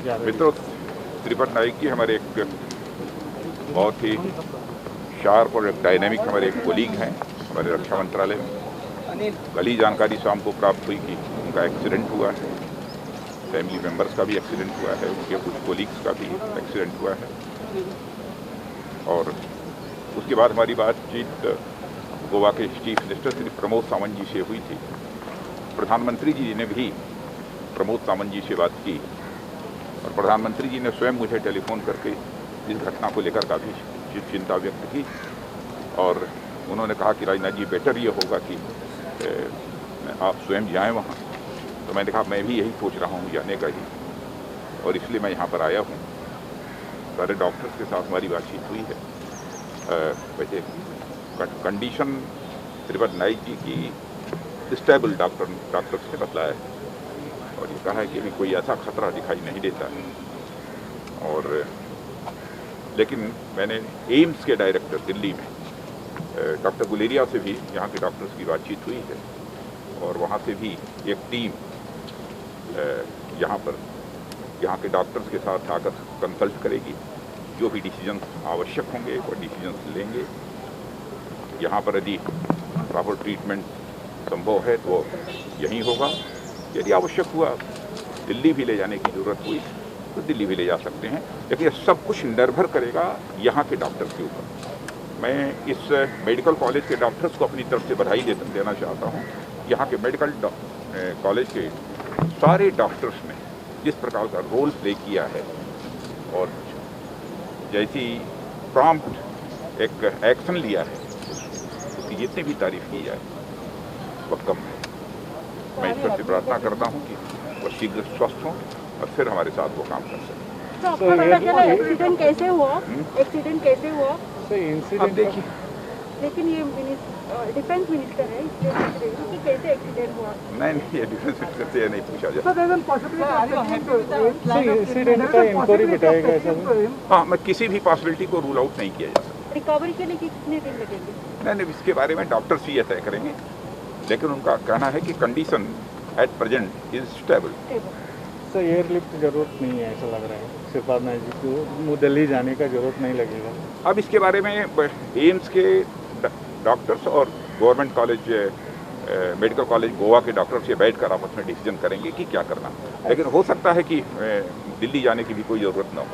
मित्रों, त्रिपत नाइक जी हमारे एक बहुत ही शार्प और एक डायनेमिक हमारे एक कोलीग हैं हमारे रक्षा मंत्रालय में। कल ही जानकारी शाम को प्राप्त हुई कि उनका एक्सीडेंट हुआ है। फैमिली मेंबर्स का भी एक्सीडेंट हुआ है, उनके कुछ कोलीग्स का भी एक्सीडेंट हुआ है। और उसके बाद हमारी बातचीत गोवा के चीफ मिनिस्टर श्री प्रमोद सावंत जी से हुई थी। प्रधानमंत्री जी ने भी प्रमोद सावंत जी से बात की और प्रधानमंत्री जी ने स्वयं मुझे टेलीफोन करके इस घटना को लेकर काफ़ी चिंता व्यक्त की और उन्होंने कहा कि राजनाथ जी, बेटर ये होगा कि आप स्वयं जाएं वहाँ। तो मैंने कहा मैं भी यही सोच रहा हूँ जाने का ही, और इसलिए मैं यहाँ पर आया हूँ। सारे डॉक्टर्स के साथ हमारी बातचीत हुई है। वैसे कंडीशन त्रिपत नाइक जी की स्टेबल डॉक्टर्स ने बतलाया है और ये कहा है कि अभी कोई ऐसा खतरा दिखाई नहीं देता है। और लेकिन मैंने एम्स के डायरेक्टर दिल्ली में डॉक्टर गुलेरिया से भी यहाँ के डॉक्टर्स की बातचीत हुई है और वहाँ से भी एक टीम यहाँ के डॉक्टर्स के साथ आकर कंसल्ट करेगी। जो भी डिसीजंस आवश्यक होंगे वो डिसीजंस लेंगे। यहाँ पर यदि प्रॉपर ट्रीटमेंट संभव है तो यहीं होगा। यदि आवश्यक हुआ दिल्ली भी ले जाने की ज़रूरत हुई तो दिल्ली भी ले जा सकते हैं, लेकिन ये सब कुछ निर्भर करेगा यहाँ के डॉक्टर्स के ऊपर। मैं इस मेडिकल कॉलेज के डॉक्टर्स को अपनी तरफ से बधाई देना चाहता हूँ। यहाँ के मेडिकल कॉलेज के सारे डॉक्टर्स ने जिस प्रकार का रोल प्ले किया है और जैसी प्रॉम्प्ट एक एक्शन लिया है, उसकी जितनी भी तारीफ की जाए वह कम है। मैं ईश्वर से प्रार्थना करता हूँ कि वह शीघ्र स्वस्थ हों और फिर हमारे साथ वो काम कर सकें। तो आपको पता चला एक्सीडेंट कैसे हुआ? एक्सीडेंट कैसे हुआ? अब देखिए, लेकिन ये डिफेंस मिनिस्टर है, इसलिए पूछ रही हूँ कि कैसे एक्सीडेंट हुआ। नहीं, ये डिफेंस मिनिस्टर से नहीं पूछा जाए। हाँ, मैं किसी भी पॉसिबिलिटी को रूल आउट नहीं किया जा सकता। रिकवरी के लिए कितने दिन लगेंगे? नहीं, इसके बारे में डॉक्टर्स ही तय करेंगे, लेकिन उनका कहना है कि condition at present is stable. Sir, airlift जरूरत नहीं है ऐसा लग रहा है। त्रिपत नाइक जी को दिल्ली जाने का जरूरत नहीं लगेगा। अब इसके बारे में एम्स के डॉक्टर्स और government college medical college Goa के डॉक्टर्स ये बैठकर आपस में डिसीजन करेंगे कि क्या करना। लेकिन हो सकता है कि दिल्ली जाने की भी कोई ज़रूरत ना हो।